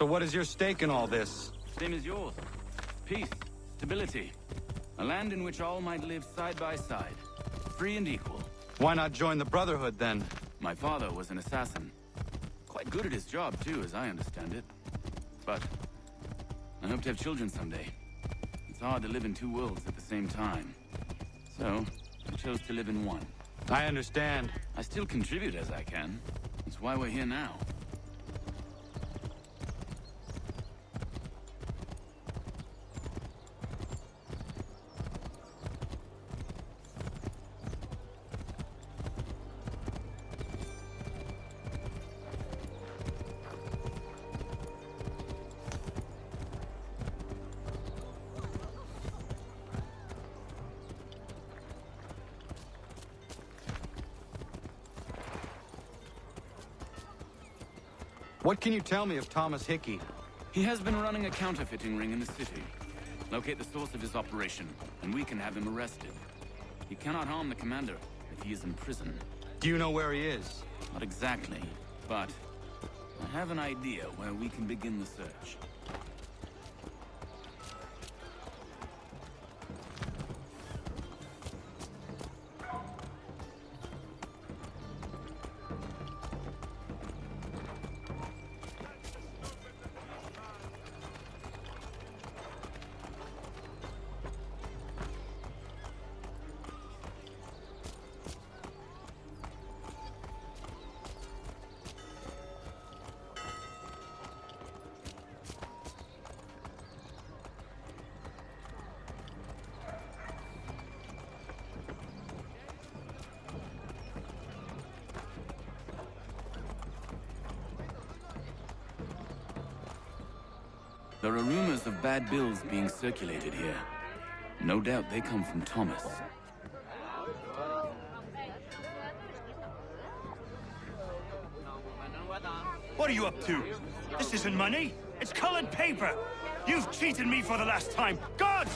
So what is your stake in all this? Same as yours. Peace, stability. A land in which all might live side by side. Free and equal. Why not join the Brotherhood, then? My father was an assassin. Quite good at his job, too, as I understand it. But I hope to have children someday. It's hard to live in two worlds at the same time. So, I chose to live in one. I understand. I still contribute as I can. That's why we're here now. What can you tell me of Thomas Hickey? He has been running a counterfeiting ring in the city. Locate the source of his operation, and we can have him arrested. He cannot harm the commander if he is in prison. Do you know where he is? Not exactly, but I have an idea where we can begin the search. There are rumors of bad bills being circulated here. No doubt they come from Thomas. What are you up to? This isn't money. It's colored paper. You've cheated me for the last time. God!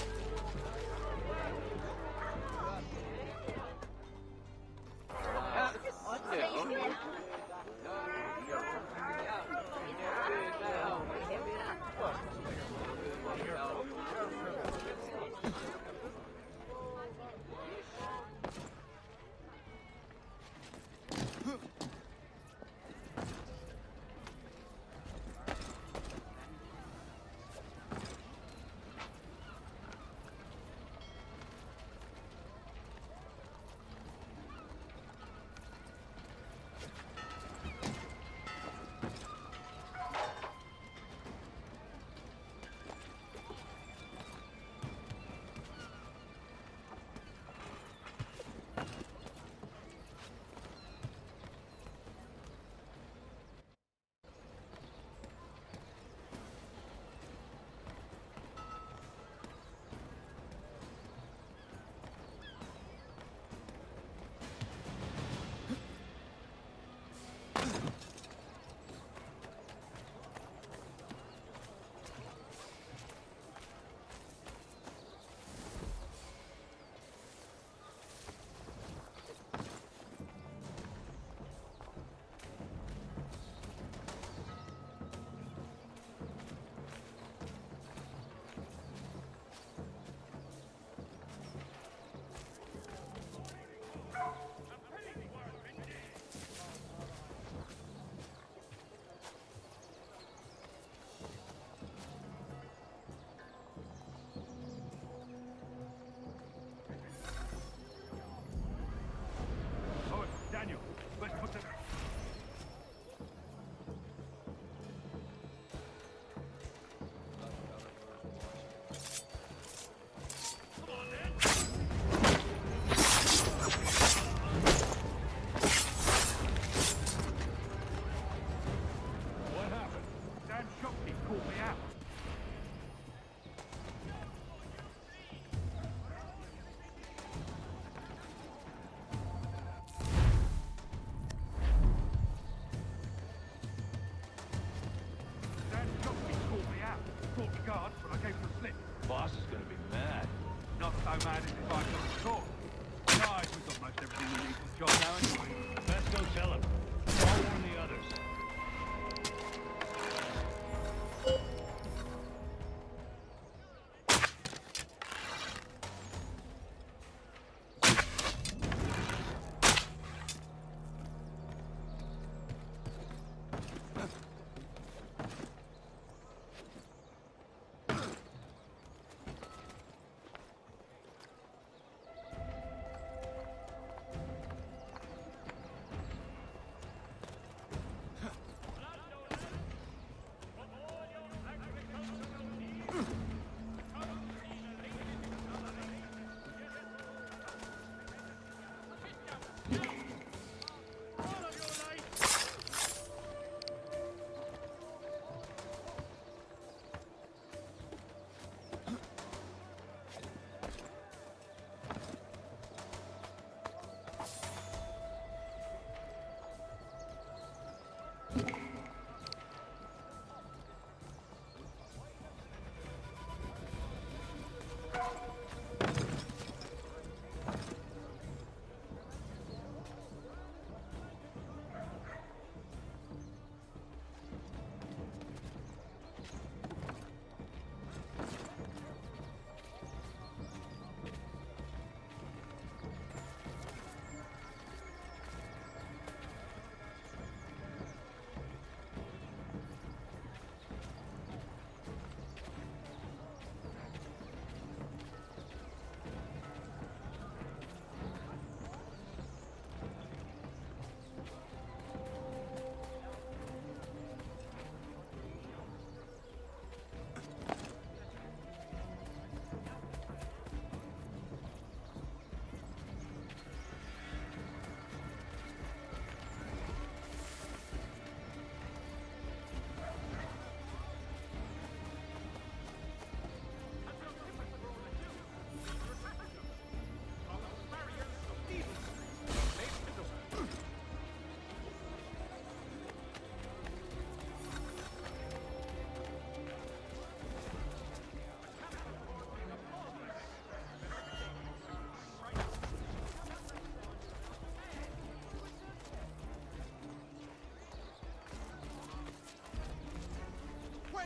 Boss is gonna be mad. Not so mad as if I got caught. Besides, we've got most everything we need for the job now anyway. Let's go tell him. I'll warn the others.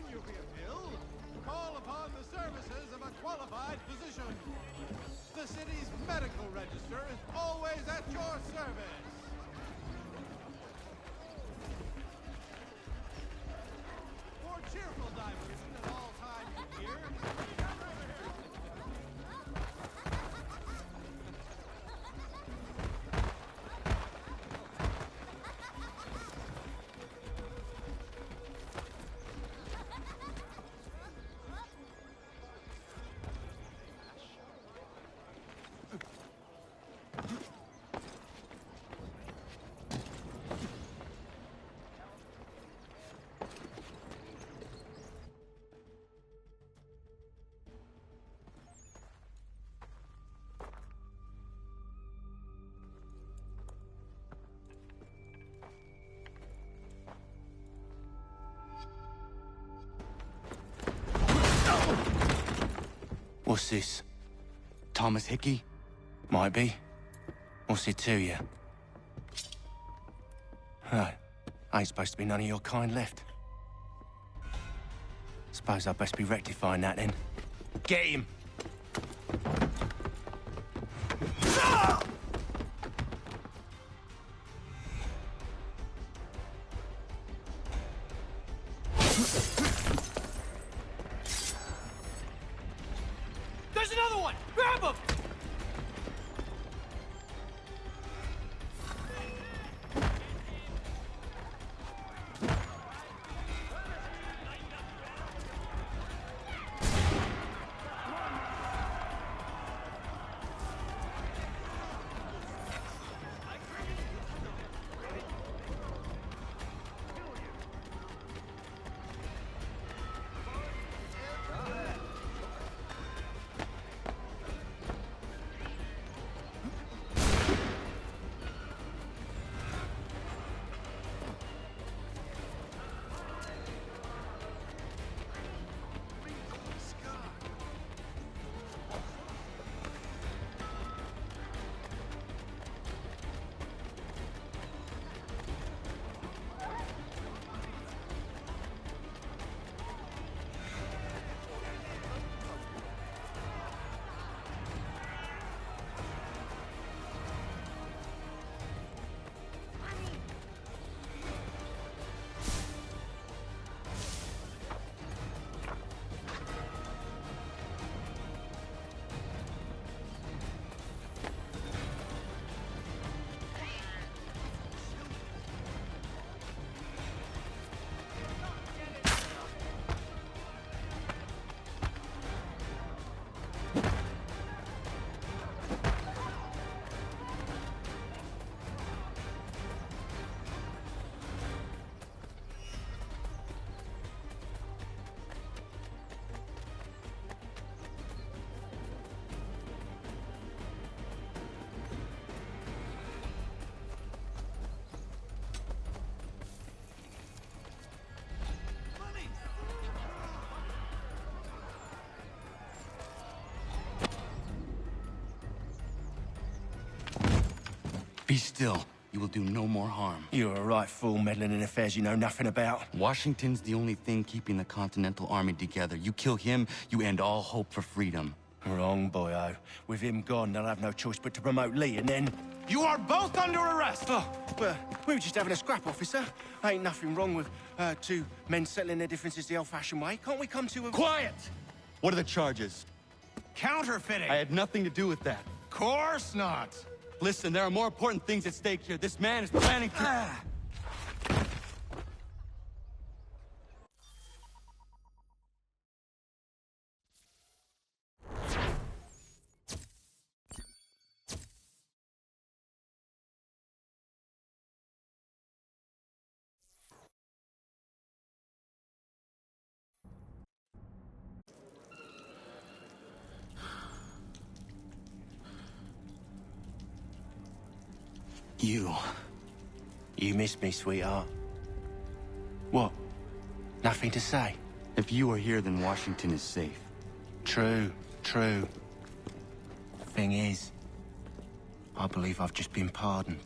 When you pay a bill, call upon the services of a qualified physician. The city's medical register is always at your service. For cheerful diversion at all times of year, What's this? Thomas Hickey? Might be. What's it to you? Oh, ain't supposed to be none of your kind left. Suppose I'd best be rectifying that then. Get him! There's another one! Grab him! Be still. You will do no more harm. You're a right fool meddling in affairs you know nothing about. Washington's the only thing keeping the Continental Army together. You kill him, you end all hope for freedom. Wrong, boyo. With him gone, they'll have no choice but to promote Lee, and then... You are both under arrest! Oh, well, we were just having a scrap, officer. Ain't nothing wrong with two men settling their differences the old-fashioned way. Can't we come to a... Quiet! What are the charges? Counterfeiting! I had nothing to do with that. Course not! Listen, there are more important things at stake here. This man is planning to... You missed me, sweetheart. What? Nothing to say? If you are here, then Washington is safe. True, true. Thing is, I believe I've just been pardoned.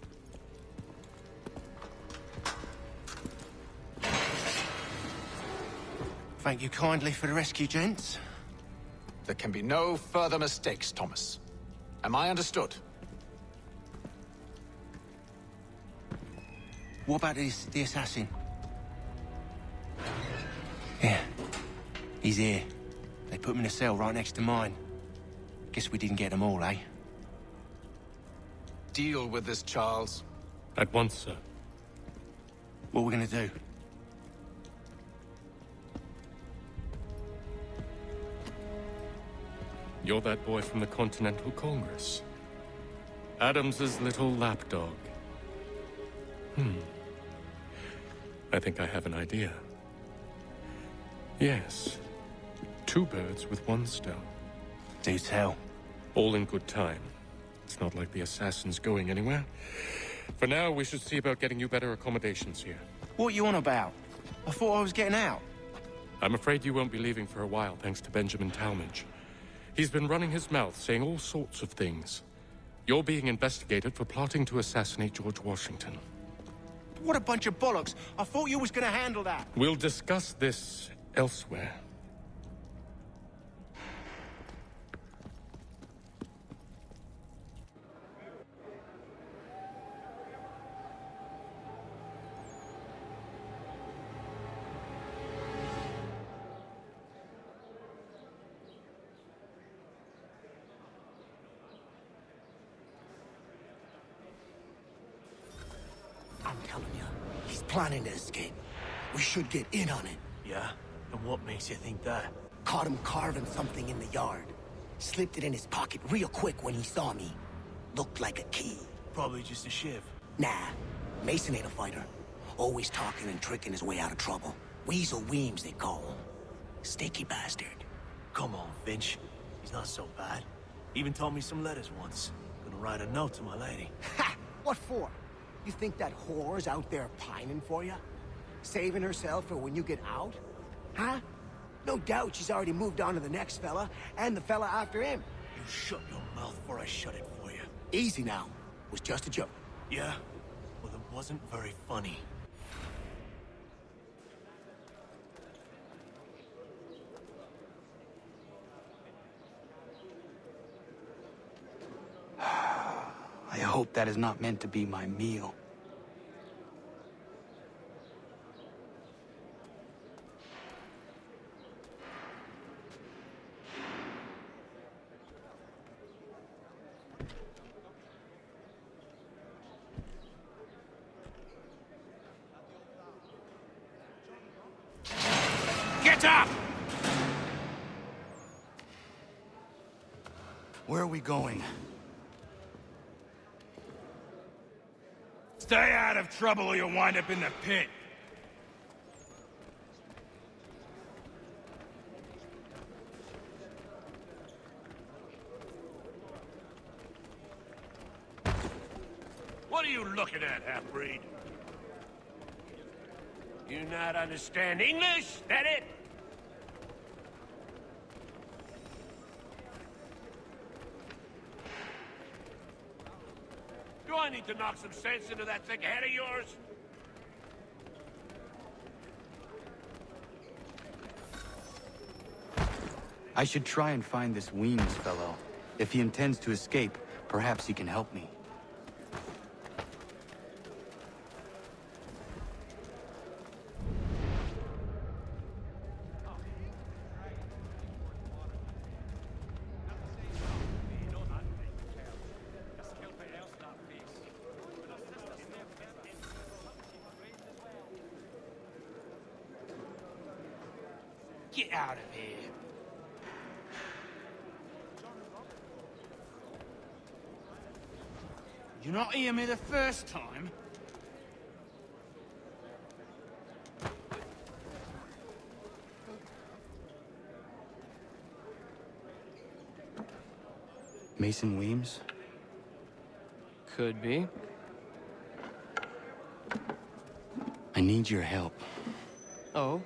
Thank you kindly for the rescue, gents. There can be no further mistakes, Thomas. Am I understood? What about the assassin? Yeah. He's here. They put him in a cell right next to mine. Guess we didn't get them all, eh? Deal with this, Charles. At once, sir. What are we gonna do? You're that boy from the Continental Congress. Adams's little lapdog. I think I have an idea. Yes. 2 birds with 1 stone. Do tell. All in good time. It's not like the assassin's going anywhere. For now, we should see about getting you better accommodations here. What are you on about? I thought I was getting out. I'm afraid you won't be leaving for a while, thanks to Benjamin Talmadge. He's been running his mouth, saying all sorts of things. You're being investigated for plotting to assassinate George Washington. What a bunch of bollocks. I thought you was gonna handle that. We'll discuss this elsewhere. I'm telling you, he's planning to escape. We should get in on it. Yeah? And what makes you think that? Caught him carving something in the yard. Slipped it in his pocket real quick when he saw me. Looked like a key. Probably just a shiv. Nah, Mason ain't a fighter. Always talking and tricking his way out of trouble. Weasel Weems, they call him. Sneaky bastard. Come on, Finch. He's not so bad. Even taught me some letters once. Gonna write a note to my lady. Ha! What for? You think that whore's out there pining for you? Saving herself for when you get out? Huh? No doubt she's already moved on to the next fella, and the fella after him. You shut your mouth before I shut it for you. Easy now. Was just a joke. Yeah? Well, it wasn't very funny. I hope that is not meant to be my meal. Get up! Where are we going? Stay out of trouble or you'll wind up in the pit. What are you looking at, half-breed? You not understand English? That it? Do I need to knock some sense into that thick head of yours? I should try and find this Weems fellow. If he intends to escape, perhaps he can help me. Get out of here. You not hear me the first time? Mason Weems? Could be. I need your help. Oh?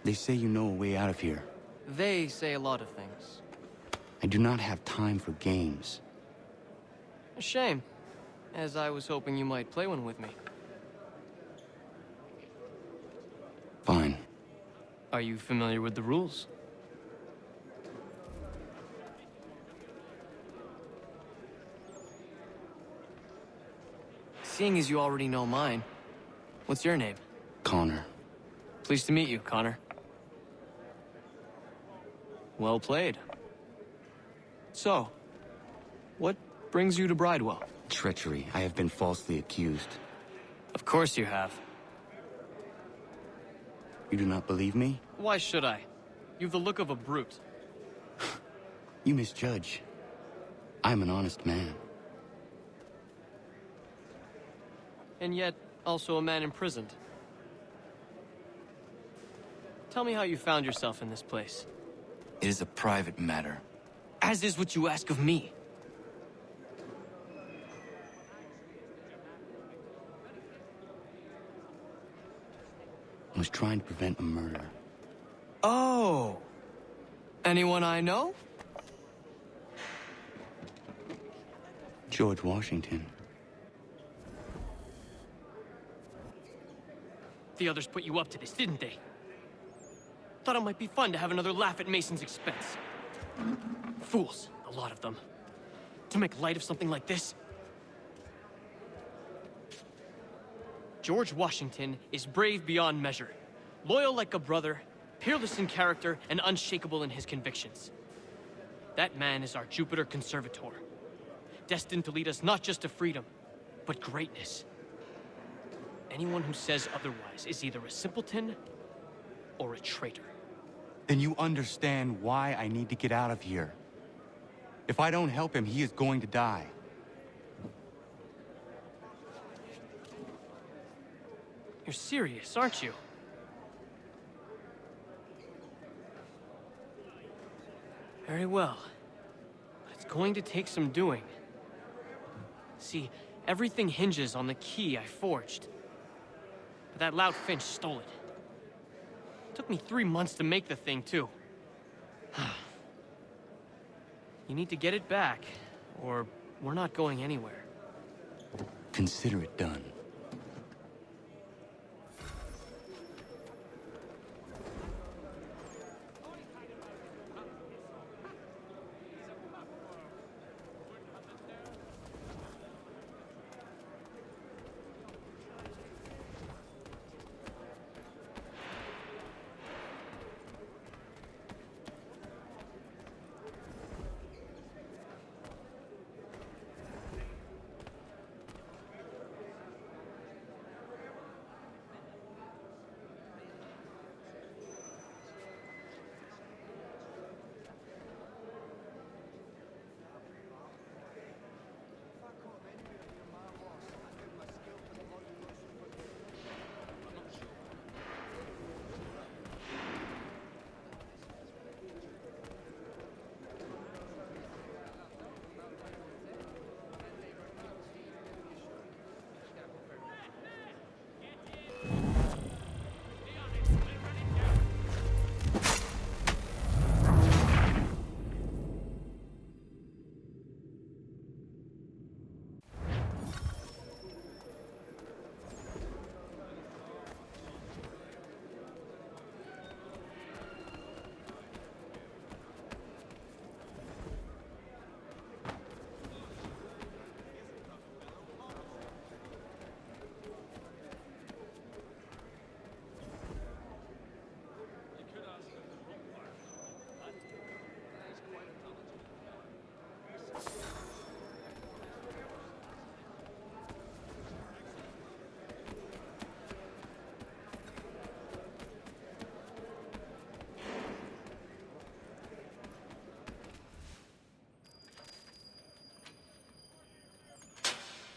They say you know a way out of here. They say a lot of things. I do not have time for games. A shame, as I was hoping you might play one with me. Fine. Are you familiar with the rules? Seeing as you already know mine, what's your name? Connor. Pleased to meet you, Connor. Well played. So, what brings you to Bridewell? Treachery. I have been falsely accused. Of course you have. You do not believe me? Why should I? You've the look of a brute. You misjudge. I'm an honest man. And yet, also a man imprisoned. Tell me how you found yourself in this place. It is a private matter. As is what you ask of me. I was trying to prevent a murder. Oh! Anyone I know? George Washington. The others put you up to this, didn't they? Thought it might be fun to have another laugh at Mason's expense. Fools, a lot of them. To make light of something like this. George Washington is brave beyond measure, loyal like a brother, peerless in character, and unshakable in his convictions. That man is our Jupiter Conservator, destined to lead us not just to freedom, but greatness. Anyone who says otherwise is either a simpleton or a traitor. Then you understand why I need to get out of here. If I don't help him, he is going to die. You're serious, aren't you? Very well. But it's going to take some doing. See, everything hinges on the key I forged. But that loud Finch stole it. Took me 3 months to make the thing, too. You need to get it back, or we're not going anywhere. Consider it done.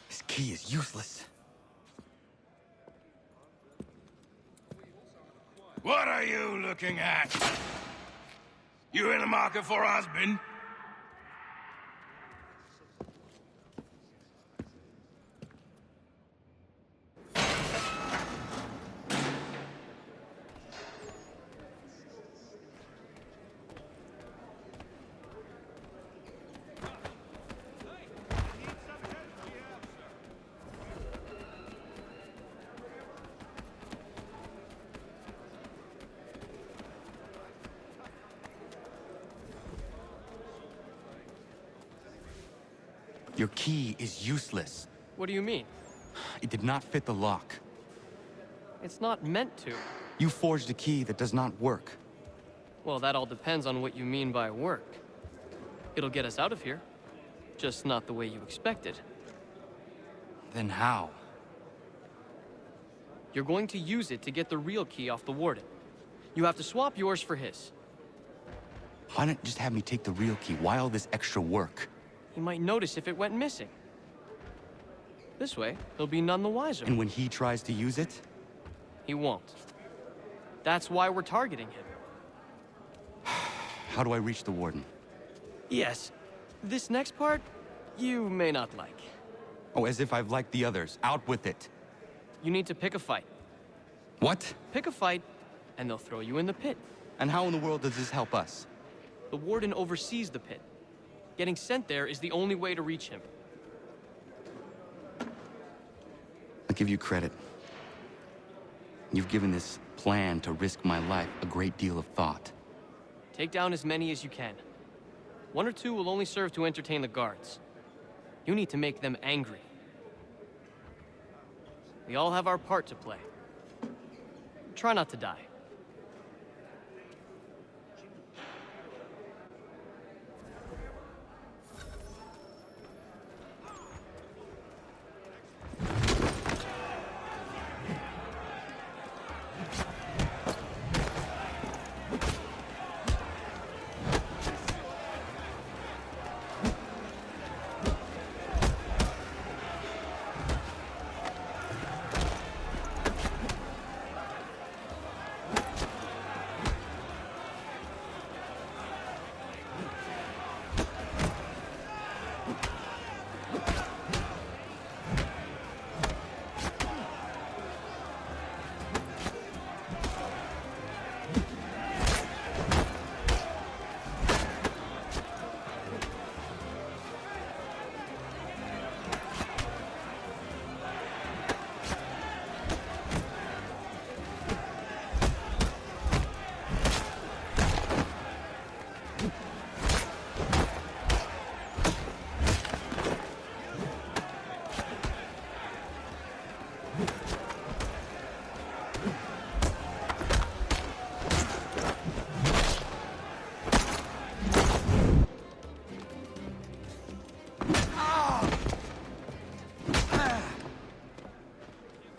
This key is useless. What are you looking at? You in the market for a husband? Your key is useless. What do you mean? It did not fit the lock. It's not meant to. You forged a key that does not work. Well, that all depends on what you mean by work. It'll get us out of here. Just not the way you expected. Then how? You're going to use it to get the real key off the warden. You have to swap yours for his. Why not just have me take the real key? Why all this extra work? He might notice if it went missing. This way, he'll be none the wiser. And when he tries to use it? He won't. That's why we're targeting him. How do I reach the warden? Yes. This next part, you may not like. Oh, as if I've liked the others. Out with it. You need to pick a fight. What? Pick a fight, and they'll throw you in the pit. And how in the world does this help us? The warden oversees the pit. Getting sent there is the only way to reach him. I'll give you credit. You've given this plan to risk my life a great deal of thought. Take down as many as you can. 1 or 2 will only serve to entertain the guards. You need to make them angry. We all have our part to play. Try not to die.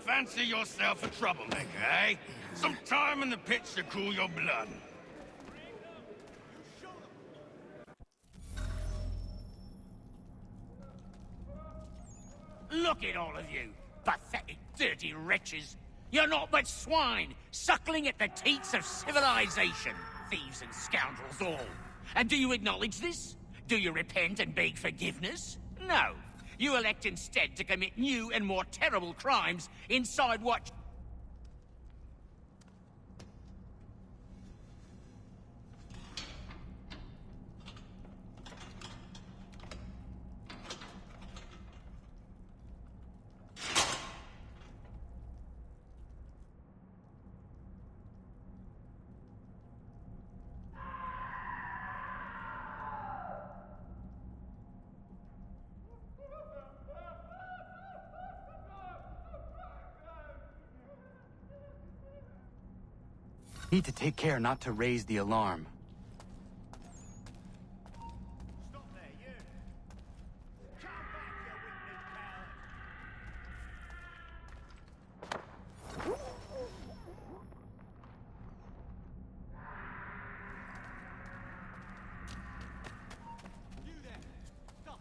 Fancy yourself a troublemaker, eh? Some time in the pits to cool your blood. Look at all of you, pathetic, dirty wretches. You're not but swine, suckling at the teats of civilization. Thieves and scoundrels all. And do you acknowledge this? Do you repent and beg forgiveness? No. You elect instead to commit new and more terrible crimes inside what... Need to take care not to raise the alarm. Stop there, you! Come back, you weak-kneed coward! You there! Stop!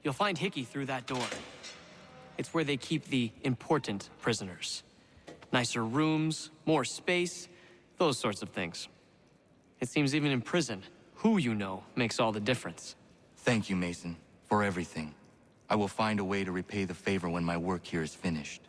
You'll find Hickey through that door. It's where they keep the important prisoners. Nicer rooms, more space, those sorts of things. It seems even in prison, who you know makes all the difference. Thank you, Mason, for everything. I will find a way to repay the favor when my work here is finished.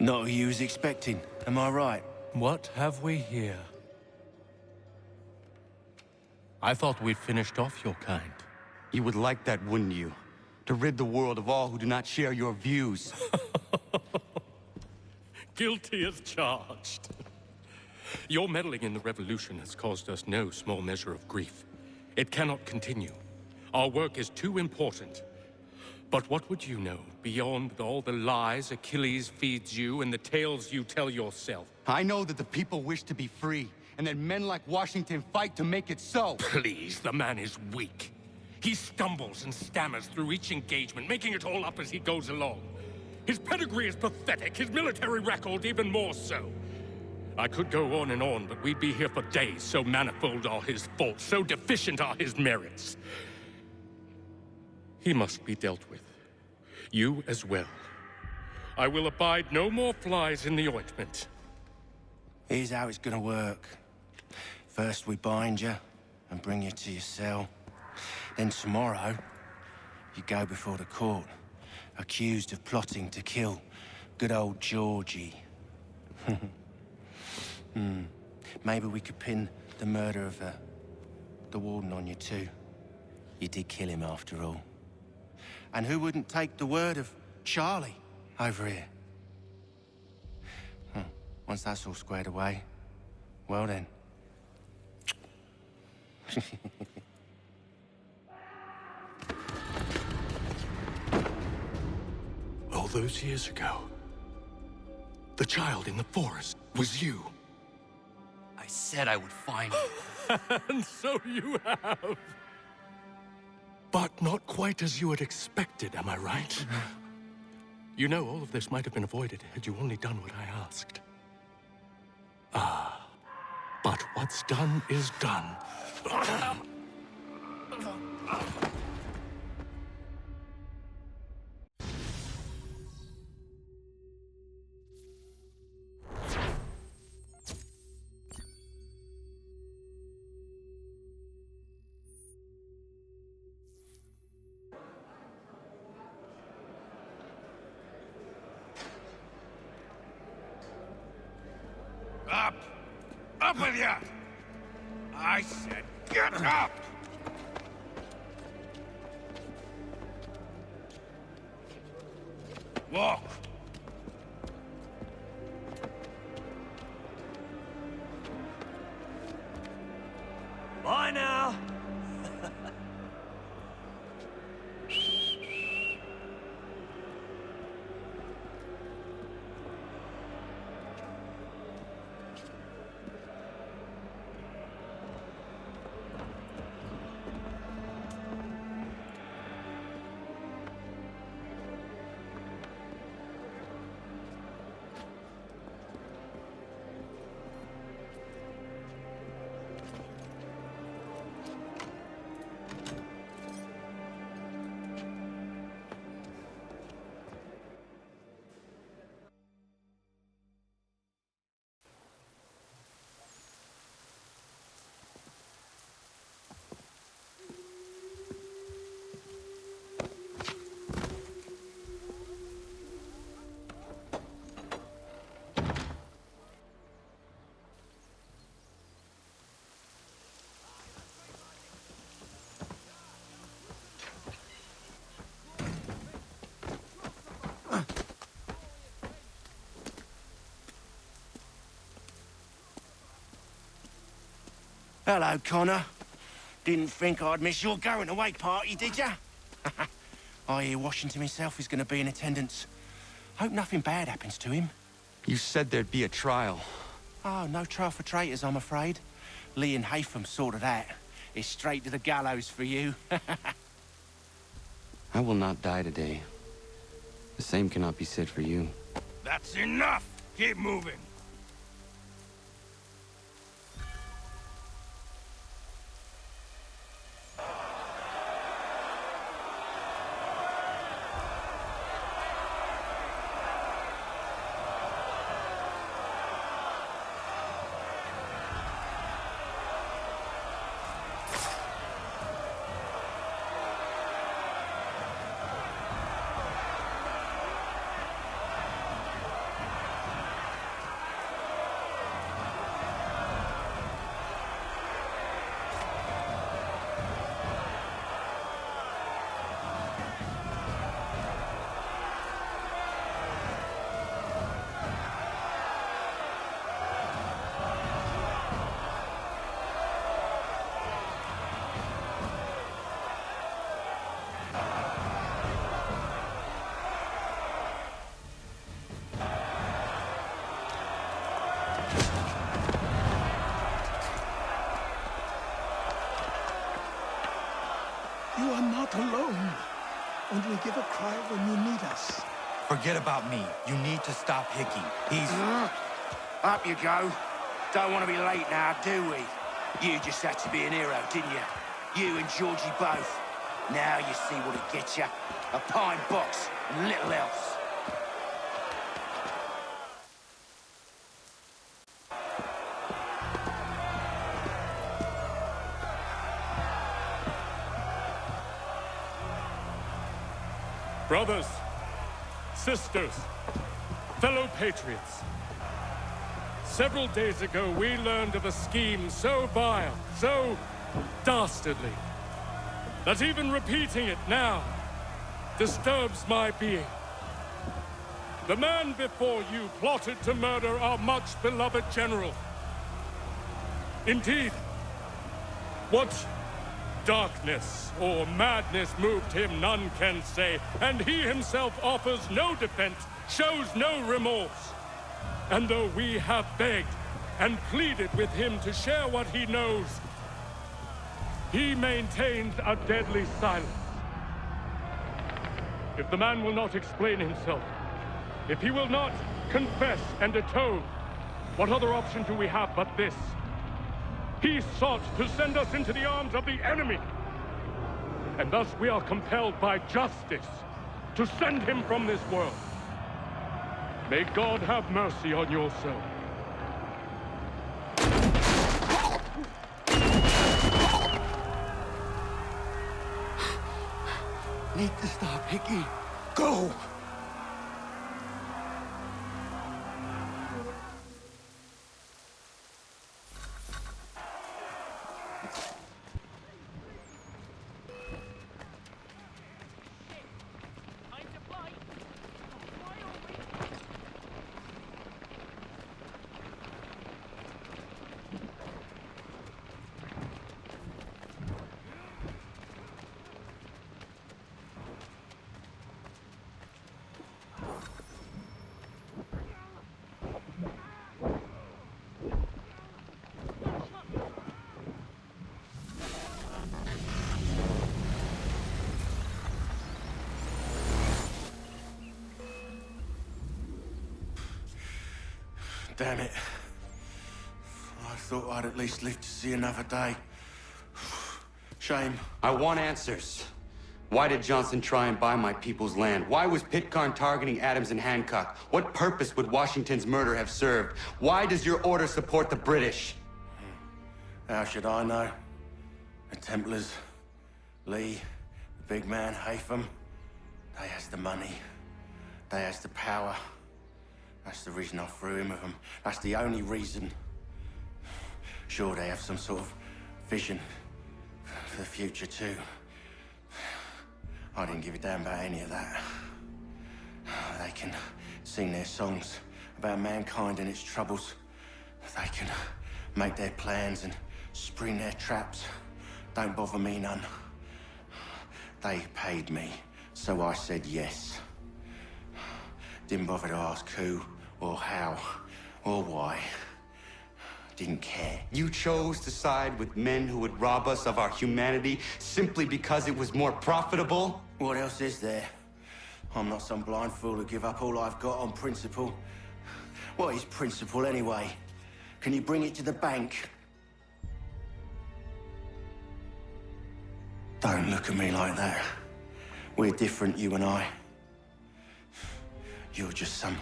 Not who you was expecting, am I right? What have we here? I thought we'd finished off your kind. You would like that, wouldn't you? To rid the world of all who do not share your views. Guilty as charged. Your meddling in the revolution has caused us no small measure of grief. It cannot continue. Our work is too important. But what would you know beyond all the lies Achilles feeds you and the tales you tell yourself? I know that the people wish to be free, and that men like Washington fight to make it so. Please, the man is weak. He stumbles and stammers through each engagement, making it all up as he goes along. His pedigree is pathetic, his military record even more so. I could go on and on, but we'd be here for days, so manifold are his faults, so deficient are his merits. He must be dealt with. You as well. I will abide no more flies in the ointment. Here's how it's gonna work. First we bind you and bring you to your cell. Then tomorrow, you go before the court, accused of plotting to kill good old Georgie. Maybe we could pin the murder of the warden on you too. You did kill him after all. And who wouldn't take the word of Charlie over here? Once that's all squared away, well then. All those years ago, the child in the forest was you. I said I would find you. And so you have. But not quite as you had expected, am I right? You know, all of this might have been avoided had you only done what I asked. Ah, but what's done is done. Up! Up with you! I said get up! Walk! Bye now. Hello, Connor. Didn't think I'd miss your going-away party, did ya? I hear Washington himself is going to be in attendance. Hope nothing bad happens to him. You said there'd be a trial. Oh, no trial for traitors, I'm afraid. Lee and Haytham sorted that. It's straight to the gallows for you. I will not die today. The same cannot be said for you. That's enough! Keep moving! give a cry when you need us. Forget about me. You need to stop Hickey. He's... Up you go. Don't want to be late now, do we? You just had to be an hero, didn't you? You and Georgie both. Now you see what it gets you. A pine box and little else. Brothers, sisters, fellow patriots. Several days ago, we learned of a scheme so vile, so dastardly, that even repeating it now disturbs my being. The man before you plotted to murder our much-beloved general. Indeed, what darkness or madness moved him, none can say, and he himself offers no defense, shows no remorse. And though we have begged and pleaded with him to share what he knows, he maintains a deadly silence. If the man will not explain himself, if he will not confess and atone, what other option do we have but this? He sought to send us into the arms of the enemy. And thus we are compelled by justice to send him from this world. May God have mercy on your soul. Need to stop Hickey. Go! Damn it. I thought I'd at least live to see another day. Shame. I want answers. Why did Johnson try and buy my people's land? Why was Pitcairn targeting Adams and Hancock? What purpose would Washington's murder have served? Why does your order support the British? How should I know? The Templars, Lee, the big man, Haytham, they has the money. They has the power. That's the reason I threw in with them. That's the only reason. Sure, they have some sort of vision for the future, too. I didn't give a damn about any of that. They can sing their songs about mankind and its troubles. They can make their plans and spring their traps. Don't bother me none. They paid me, so I said yes. Didn't bother to ask who, or how, or why. Didn't care. You chose to side with men who would rob us of our humanity simply because it was more profitable? What else is there? I'm not some blind fool to give up all I've got on principle. What is principle anyway? Can you bring it to the bank? Don't look at me like that. We're different, you and I. You're just some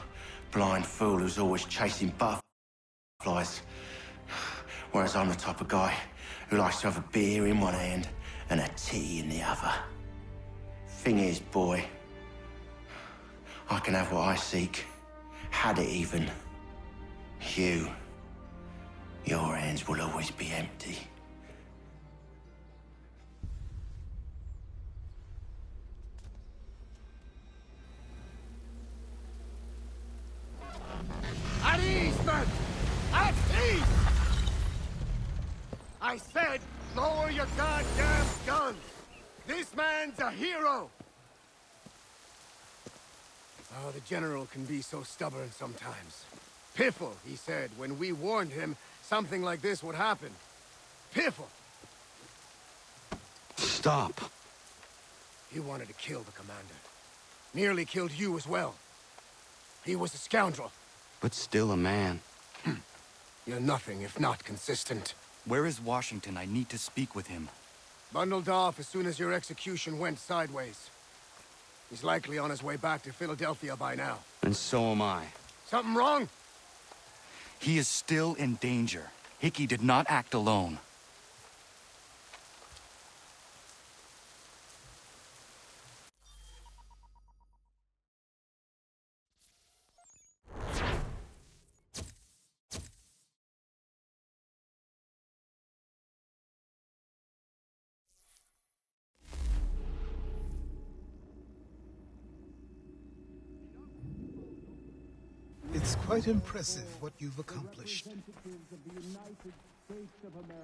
blind fool who's always chasing butterflies. Whereas I'm the type of guy who likes to have a beer in one hand and a tea in the other. Thing is, boy, I can have what I seek. Had it even. Your hands will always be empty. At ease, men! At ease! I said, lower your goddamn guns! This man's a hero! Oh, the General can be so stubborn sometimes. Piffle, he said, when we warned him something like this would happen. Piffle! Stop. He wanted to kill the commander. Nearly killed you as well. He was a scoundrel. But still a man. You're nothing if not consistent. Where is Washington? I need to speak with him. Bundled off as soon as your execution went sideways. He's likely on his way back to Philadelphia by now. And so am I. Something wrong? He is still in danger. Hickey did not act alone. It's quite impressive what you've accomplished.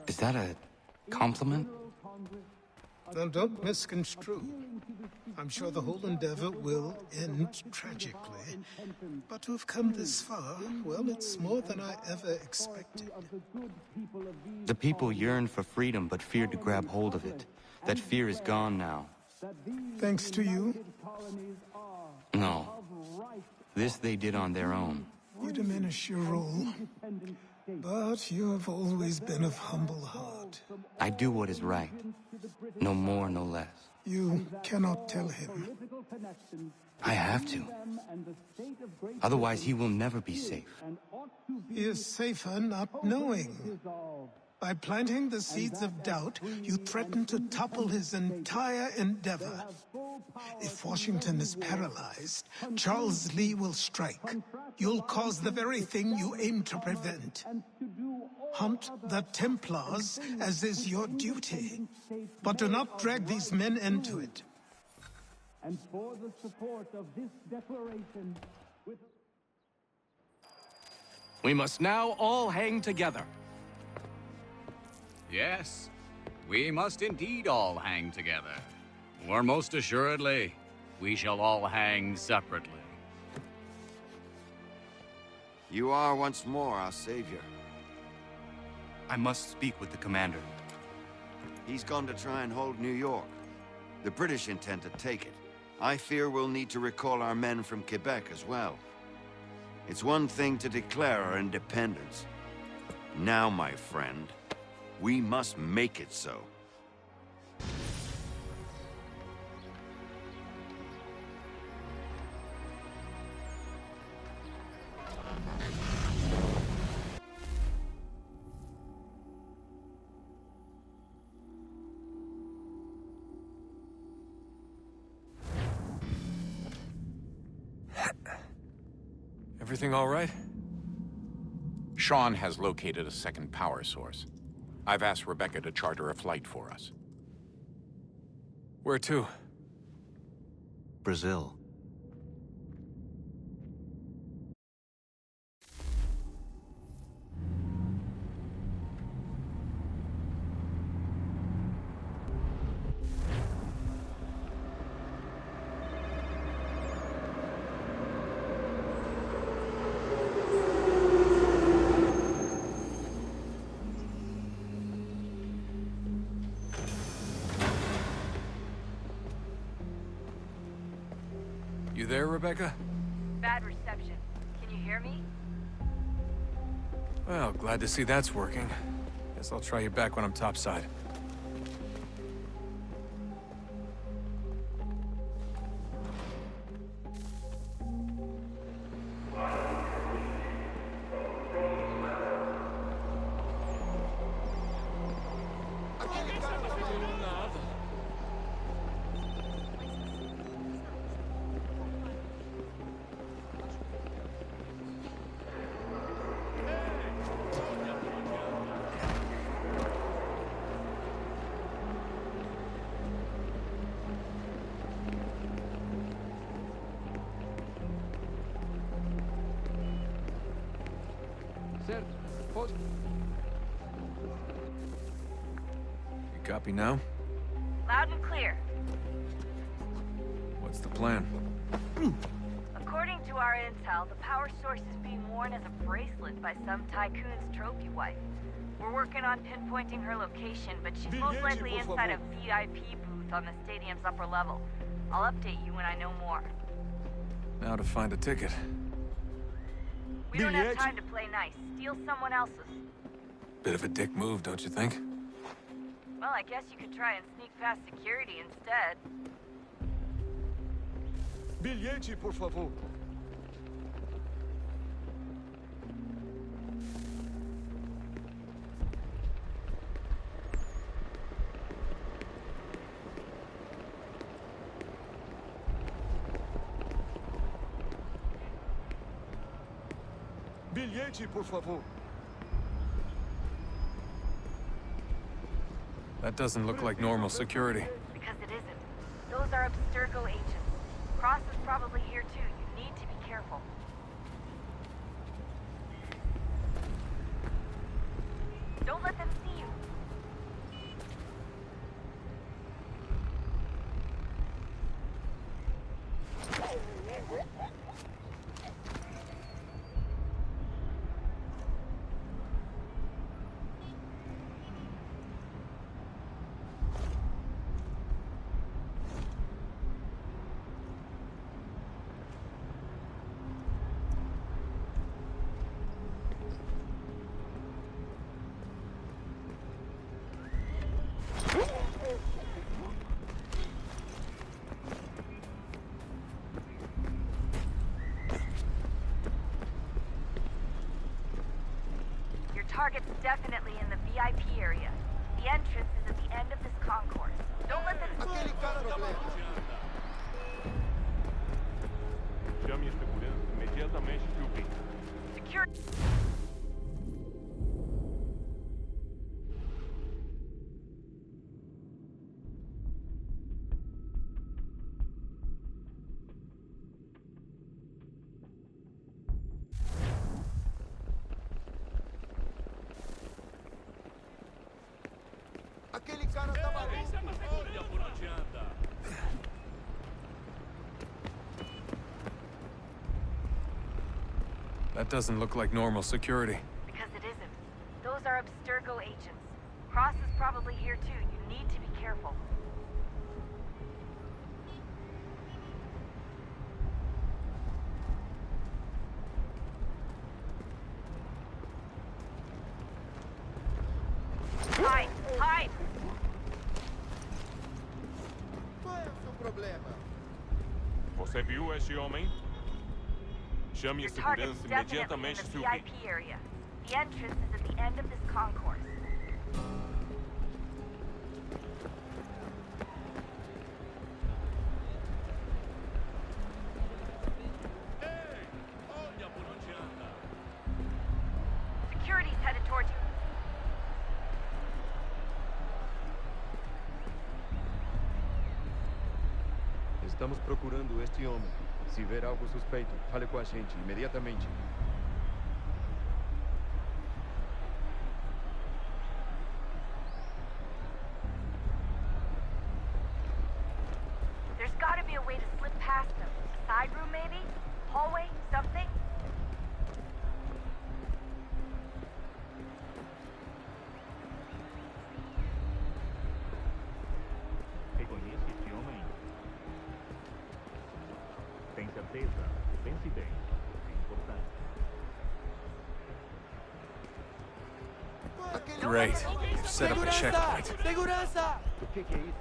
Is that a compliment? Then don't misconstrue. I'm sure the whole endeavor will end tragically. But to have come this far, well, it's more than I ever expected. The people yearned for freedom but feared to grab hold of it. That fear is gone now. Thanks to you? No. This they did on their own. You diminish your role. But you have always been of humble heart. I do what is right. No more, no less. You cannot tell him. I have to. Otherwise, he will never be safe. He is safer not knowing. By planting the seeds of doubt, you threaten to topple his entire endeavor. If Washington is paralyzed, Charles Lee will strike. You'll cause the very thing you aim to prevent. Hunt the Templars, as is your duty. But do not drag these men into it. And for the support of this declaration, We must now all hang together. Yes, we must indeed all hang together. Or most assuredly, we shall all hang separately. You are once more our savior. I must speak with the commander. He's gone to try and hold New York. The British intend to take it. I fear we'll need to recall our men from Quebec as well. It's one thing to declare our independence. Now, my friend, we must make it so. Everything all right? Sean has located a second power source. I've asked Rebecca to charter a flight for us. Where to? Brazil. You there, Rebecca? Bad reception. Can you hear me? Well, glad to see that's working. Guess I'll try you back when I'm topside. You copy now? Loud and clear. What's the plan? According to our intel, the power source is being worn as a bracelet by some tycoon's trophy wife. We're working on pinpointing her location, but she's most likely inside a VIP booth on the stadium's upper level. I'll update you when I know more. Now to find a ticket. We don't have time to play nice. Steal someone else's. Bit of a dick move, don't you think? Well, I guess you could try and sneak past security instead. Bilhete, por favor. Bilhete, por favor. That doesn't look like normal security. Because it isn't. Those are Abstergo agents. Cross is probably here too. You need to be careful. Don't let them see you. Target's definitely in the VIP area. The entrance is at the end of this concourse. Don't let them... Chame a segurança imediatamente, Philby. Security... Aquele cara tá maluco. Olha por onde anda. That doesn't look like normal security. Because it isn't. Those are Abstergo agents. Cross is probably here too. You need to be careful. Hide! Hide! Qual é o seu problema? Você viu este homem? Chame a Your target's segurança definitely in imediatamente, the Philby. VIP area. The entrance is at the end of this concourse. Olha por onde anda. Security's headed towards you. Estamos procurando este homem. Se ver algo suspeito, fale com a gente imediatamente. There's gotta be a way to slip past them. Side room, maybe? Hallway? Something? Reconheço este homem? Tem certeza? Pense bem. É importante. Great. Set up a checkpoint. Segurança! O que é isso?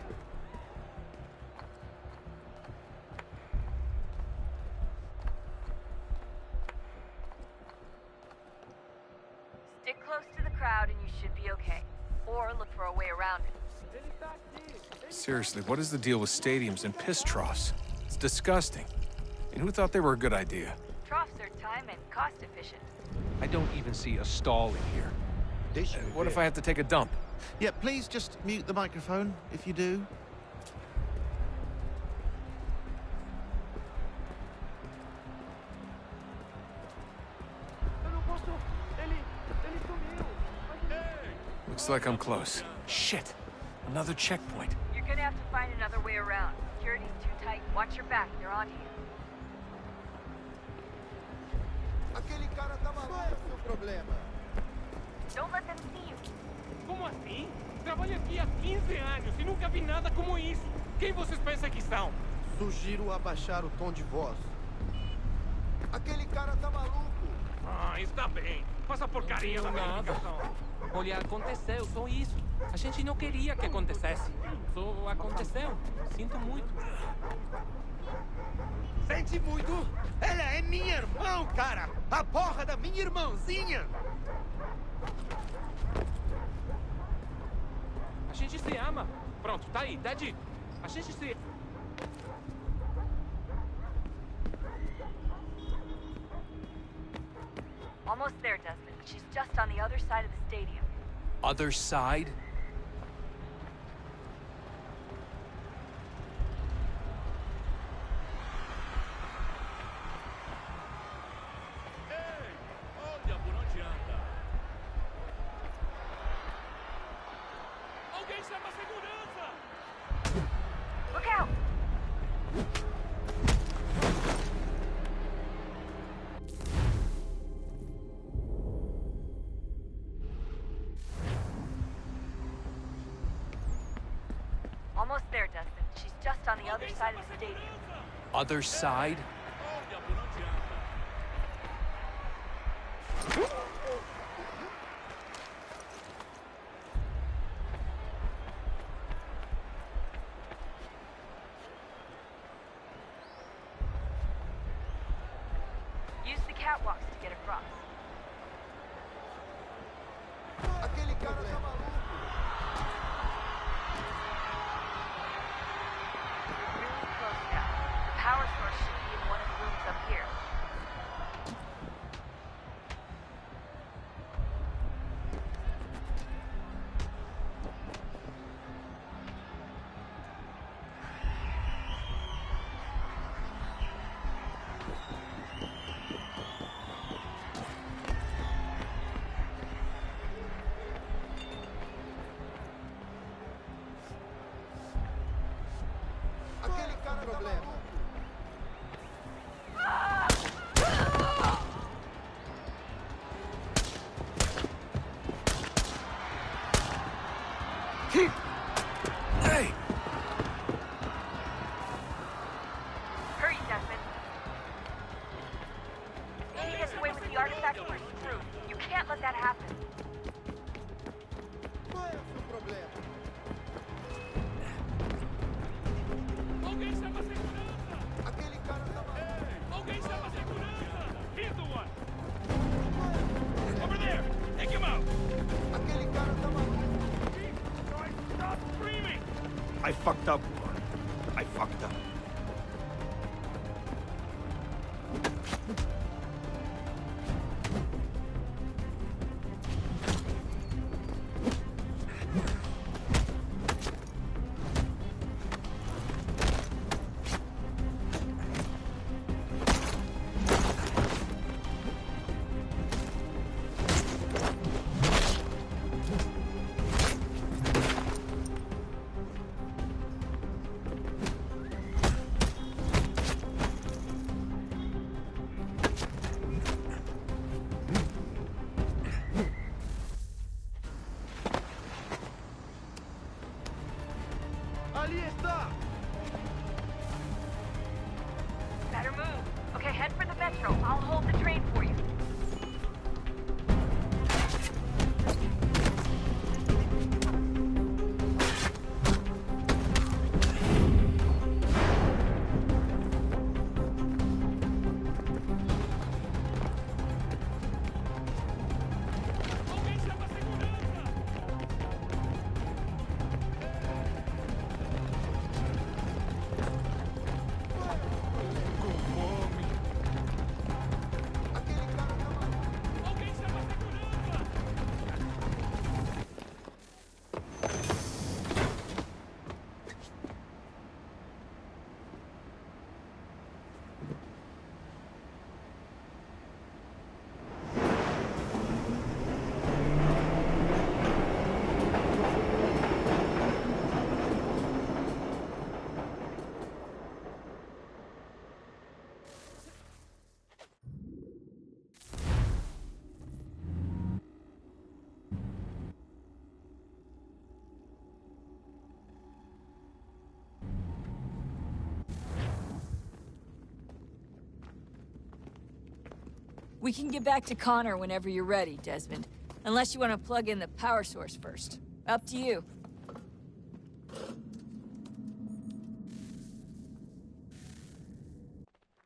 Stick close to the crowd and you should be okay. Or look for a way around it. Seriously, what is the deal with stadiums and piss troughs? It's disgusting. And who thought they were a good idea? Troughs are time and cost efficient. I don't even see a stall in here. What if I have to take a dump? Yeah, please just mute the microphone if you do. Looks like I'm close. Shit! Another checkpoint. You're gonna have to find another way around. Security's too tight. Watch your back. They're onto you. Aquele cara tá maluco. Qual é o seu problema? Don't let them see you. Como assim? Trabalho aqui há 15 anos e nunca vi nada como isso. Quem vocês pensam que são? Sugiro abaixar o tom de voz. Aquele cara tá maluco. Ah, está bem. Faça a porcaria da verificação. Olha, aconteceu, só isso. A gente não queria que acontecesse. Só aconteceu. Sinto muito. Sente muito? Ela é minha irmã, cara! A porra da minha irmãzinha! A gente se ama. Pronto, tá aí, tá dito. A gente se... Almost there, Desmond. She's just on the other side of the stadium. Other side? Olha por onde anda. Alguém chama a segurança! Look out! Almost there, Desmond. She's just on the other side of the stadium. Other side? Olha por onde anda. Use the catwalks to get across. Aquele cara tá maluco. You're really close now. The power source should be in one of the rooms up here. Aquele cara tá maluco. Hey! Hurry, Desmond. If he gets away with the artifact, we're screwed. You can't let that happen. Qual é o seu problema? Alguém chama a segurança! Aquele cara tá maluco. Alguém chama a segurança! He's the one! Over there! Take him out! Aquele cara tá maluco. Stop screaming! I fucked up, Warren. I fucked up. Ali está! Better move. Okay, head for the metro. I'll hold the train for you. Alguém chama a segurança! Aquele We can get back to Connor whenever you're ready, Desmond. Unless you want to plug in the power source first. Up to you.